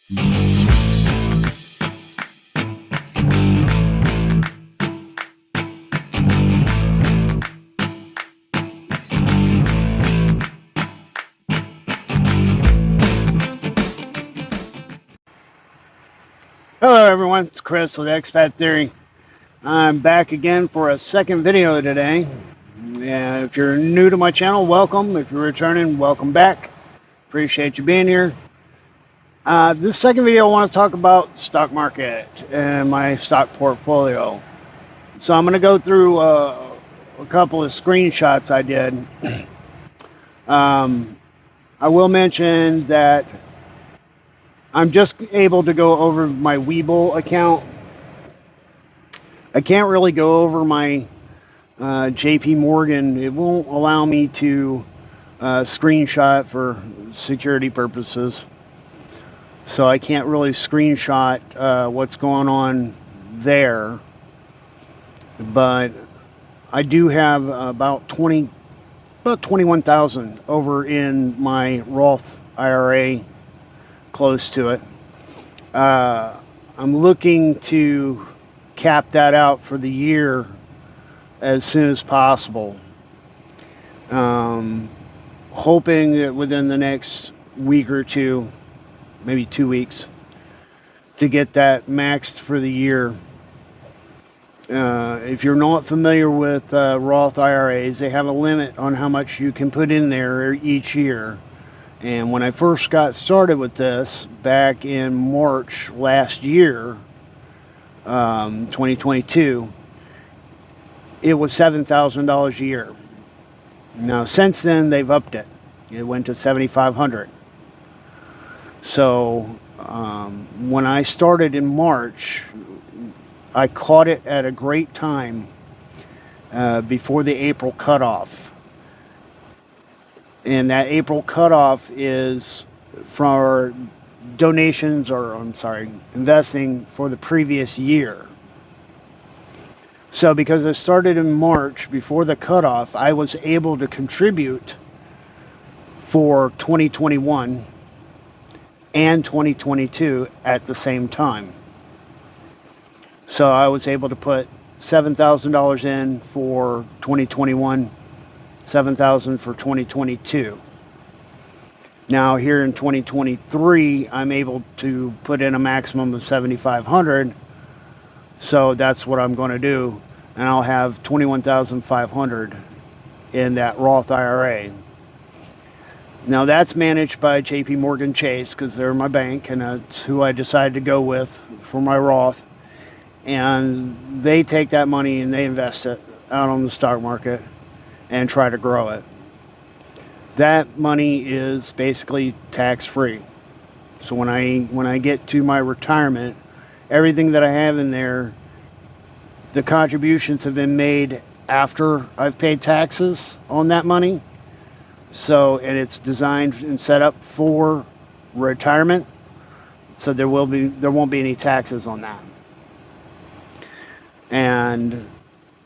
Hello everyone, it's Chris with Expat Theory. I'm back again for a second video today. And if you're new to my channel, welcome. If you're returning, welcome back. Appreciate you being here. This second video I want to talk about stock market and my stock portfolio. So I'm going to go through a couple of screenshots I did. I will mention that I'm just able to go over my Webull account. I can't really go over my JP Morgan. It won't allow me to screenshot for security purposes. So I can't really screenshot what's going on there. But I do have about 21,000 over in my Roth IRA, close to it. I'm looking to cap that out for the year as soon as possible. Hoping that within the next week or two, maybe 2 weeks, to get that maxed for the year. If you're not familiar with Roth IRAs, they have a limit on how much you can put in there each year. And when I first got started with this back in March last year, 2022, it was $7,000 a year. Now since then they've upped it. It went to $7,500. So when I started in March, I caught it at a great time before the April cutoff. And that April cutoff is for donations, or I'm sorry, investing for the previous year. So because I started in March before the cutoff, I was able to contribute for 2021 and 2022 at the same time. So I was able to put $7,000 in for 2021, $7,000 for 2022. Now here in 2023, I'm able to put in a maximum of $7,500. So that's what I'm going to do, and I'll have $21,500 in that Roth IRA. Now that's managed by JP Morgan Chase because they're my bank, and that's who I decided to go with for my Roth. And they take that money and they invest it out on the stock market and try to grow it. That money is basically tax-free. So when I get to my retirement, everything that I have in there, the contributions have been made after I've paid taxes on that money. So, and it's designed and set up for retirement. So there won't be any taxes on that. And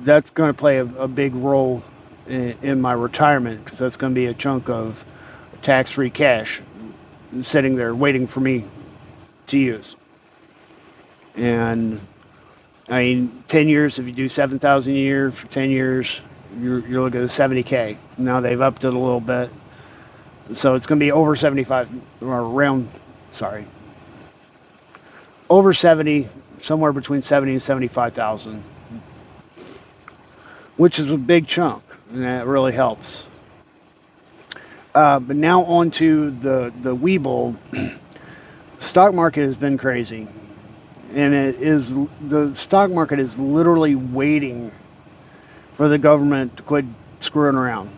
that's going to play a big role in my retirement, because that's going to be a chunk of tax-free cash sitting there waiting for me to use. And I mean, 10 years, if you do 7,000 a year for 10 years, you're looking at $70K. Now they've upped it a little bit, so it's going to be over 75, or around, sorry, over 70, somewhere between 70 and 75,000, which is a big chunk, and that really helps. But now on to the Webull. Stock market has been crazy, and the stock market is literally waiting for the government to quit screwing around.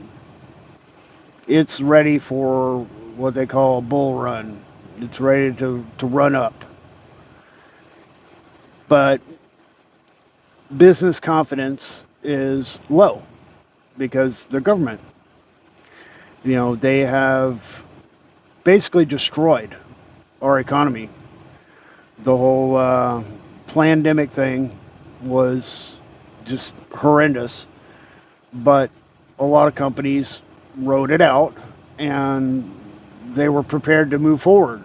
It's ready for what they call a bull run. It's ready to run up. But business confidence is low because the government, they have basically destroyed our economy. The whole pandemic thing was just horrendous, but a lot of companies rode it out and they were prepared to move forward.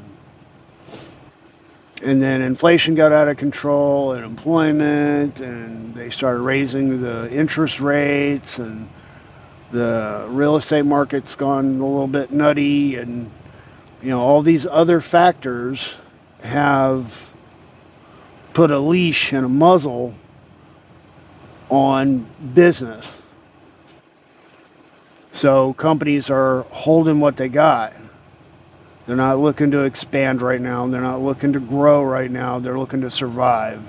And then inflation got out of control and employment, and they started raising the interest rates, and the real estate market's gone a little bit nutty, and all these other factors have put a leash and a muzzle on business. So companies are holding what they got. They're not looking to expand right now. They're not looking to grow right now. They're looking to survive.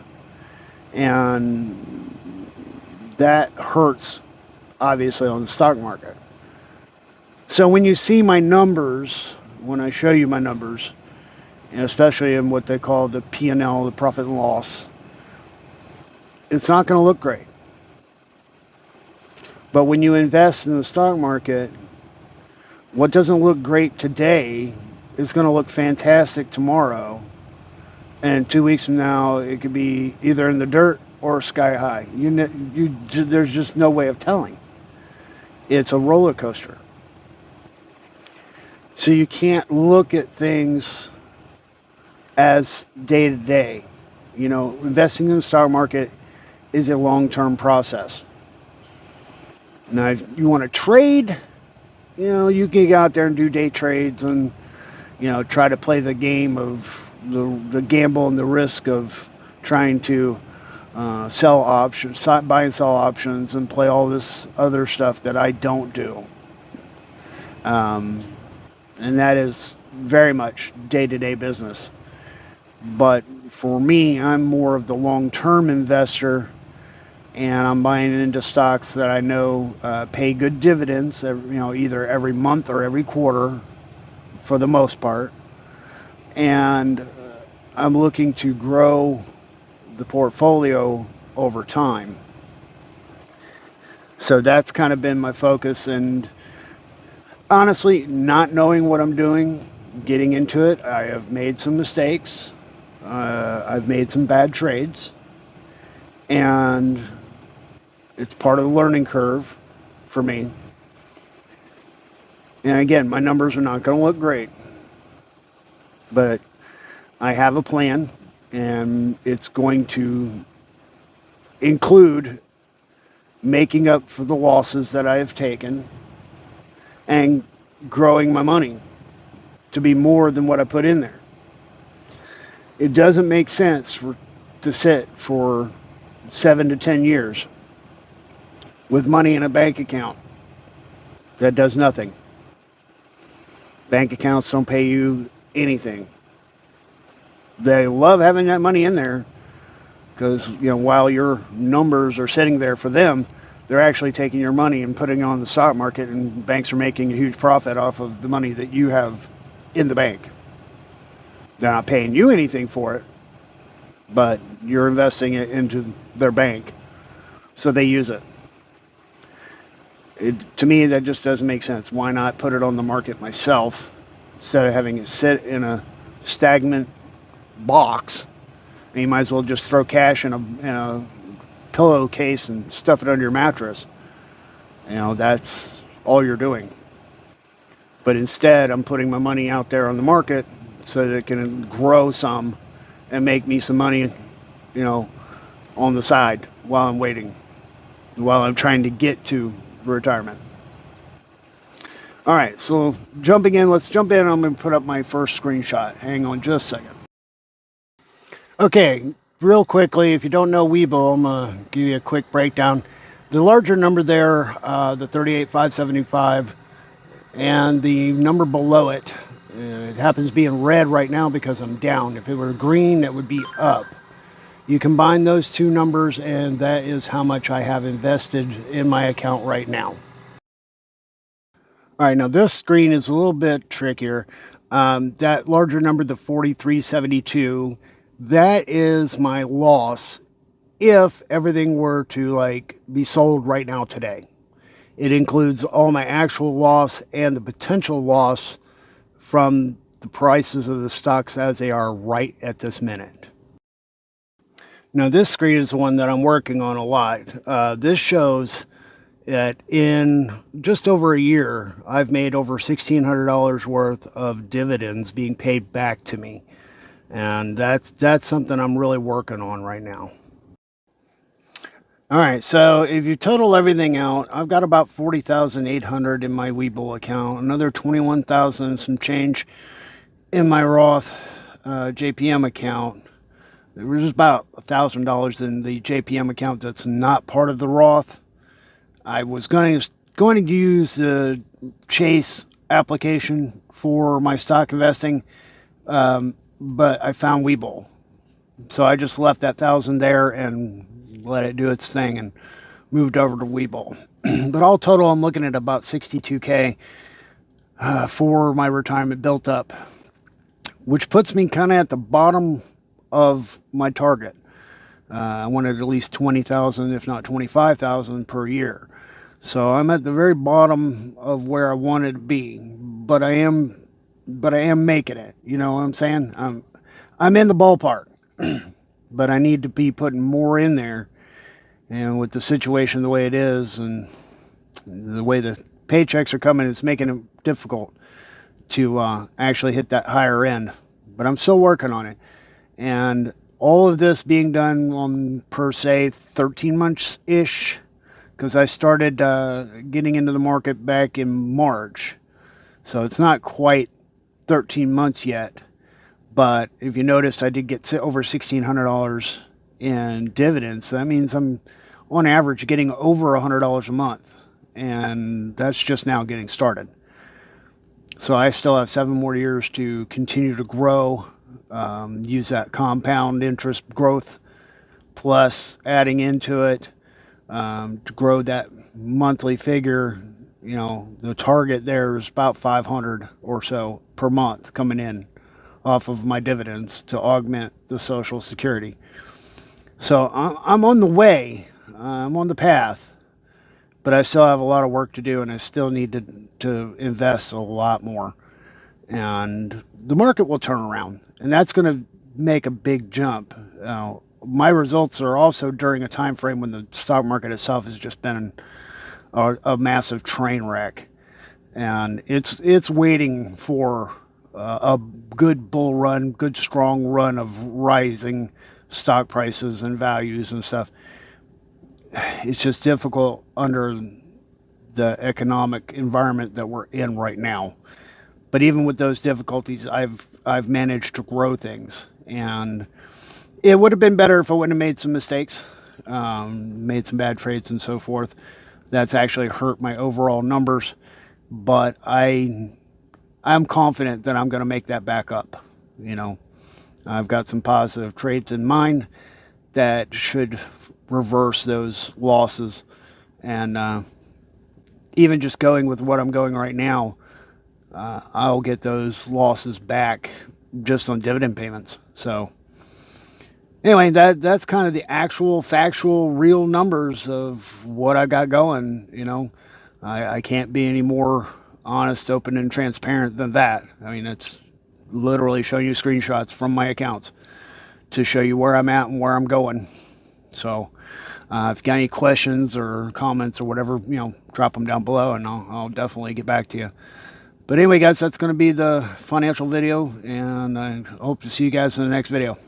And that hurts, obviously, on the stock market. So when you see my numbers, when I show you my numbers, and especially in what they call the P&L, the profit and loss, it's not going to look great. But when you invest in the stock market, what doesn't look great today is going to look fantastic tomorrow. And 2 weeks from now, it could be either in the dirt or sky high. There's just no way of telling. It's a roller coaster. So you can't look at things as day to day. Investing in the stock market is a long-term process. Now, if you want to trade, you can go out there and do day trades and, try to play the game of the gamble and the risk of trying to sell options, buy and sell options, and play all this other stuff that I don't do. And that is very much day-to-day business. But for me, I'm more of the long-term investor, and I'm buying into stocks that I know pay good dividends, either every month or every quarter, for the most part. And I'm looking to grow the portfolio over time. So that's kind of been my focus. And honestly, not knowing what I'm doing, getting into it, I have made some mistakes. I've made some bad trades. And it's part of the learning curve for me. And again, my numbers are not going to look great. But I have a plan, and it's going to include making up for the losses that I have taken and growing my money to be more than what I put in there. It doesn't make sense to sit for 7 to 10 years with money in a bank account that does nothing. Bank accounts don't pay you anything. They love having that money in there because, while your numbers are sitting there for them, they're actually taking your money and putting it on the stock market, and banks are making a huge profit off of the money that you have in the bank. They're not paying you anything for it, but you're investing it into their bank, so they use it. To me, that just doesn't make sense. Why not put it on the market myself instead of having it sit in a stagnant box? And you might as well just throw cash in a pillowcase and stuff it under your mattress. That's all you're doing. But instead, I'm putting my money out there on the market so that it can grow some and make me some money, on the side while I'm waiting, while I'm trying to get to retirement. All right, so let's jump in. I'm going to put up my first screenshot. Hang on just a second. Okay, real quickly, if you don't know Webull, I'm going to give you a quick breakdown. The larger number there, the 38,575, and the number below it, it happens to be in red right now because I'm down. If it were green, it would be up. You combine those two numbers, and that is how much I have invested in my account right now. All right, now this screen is a little bit trickier. That larger number, the 4372, that is my loss if everything were to be sold right now today. It includes all my actual loss and the potential loss from the prices of the stocks as they are right at this minute. Now this screen is the one that I'm working on a lot. This shows that in just over a year, I've made over $1,600 worth of dividends being paid back to me. And that's something I'm really working on right now. All right, so if you total everything out, I've got about 40,800 in my Webull account, another 21,000 some change in my Roth JPM account. There was about $1,000 in the JPM account that's not part of the Roth. I was going to use the Chase application for my stock investing, but I found Webull, so I just left that 1,000 there and let it do its thing and moved over to Webull. But all total, I'm looking at about 62K for my retirement built up, which puts me kind of at the bottom of my target. I wanted at least 20,000, if not 25,000 per year. So I'm at the very bottom of where I wanted to be, but I am making it. You know what I'm saying? I'm in the ballpark, but I need to be putting more in there. And with the situation the way it is, and the way the paychecks are coming, it's making it difficult to actually hit that higher end. But I'm still working on it. And all of this being done on, per se, 13 months ish, because I started getting into the market back in March. So it's not quite 13 months yet. But if you noticed, I did get over $1,600 in dividends. That means I'm on average getting over $100 a month. And that's just now getting started. So I still have 7 more years to continue to grow, use that compound interest growth plus adding into it to grow that monthly figure. You know, the target there is about 500 or so per month coming in off of my dividends to augment the Social Security. So I'm on the way. I'm on the path, but I still have a lot of work to do, and I still need to invest a lot more. And the market will turn around, and that's going to make a big jump. My results are also during a time frame when the stock market itself has just been a massive train wreck, and it's waiting for a good bull run, good strong run of rising stock prices and values and stuff. It's just difficult under the economic environment that we're in right now. But even with those difficulties, I've managed to grow things, and it would have been better if I wouldn't have made some mistakes, made some bad trades and so forth. That's actually hurt my overall numbers, but I'm confident that I'm going to make that back up. You know, I've got some positive trades in mind that should reverse those losses, and even just going with what I'm going right now, I'll get those losses back just on dividend payments. So anyway, that's kind of the actual, factual, real numbers of what I got going. You know, I can't be any more honest, open, and transparent than that. I mean, it's literally showing you screenshots from my accounts to show you where I'm at and where I'm going. So if you got any questions or comments or whatever, you know, drop them down below, and I'll definitely get back to you. But anyway, guys, that's going to be the financial video, and I hope to see you guys in the next video.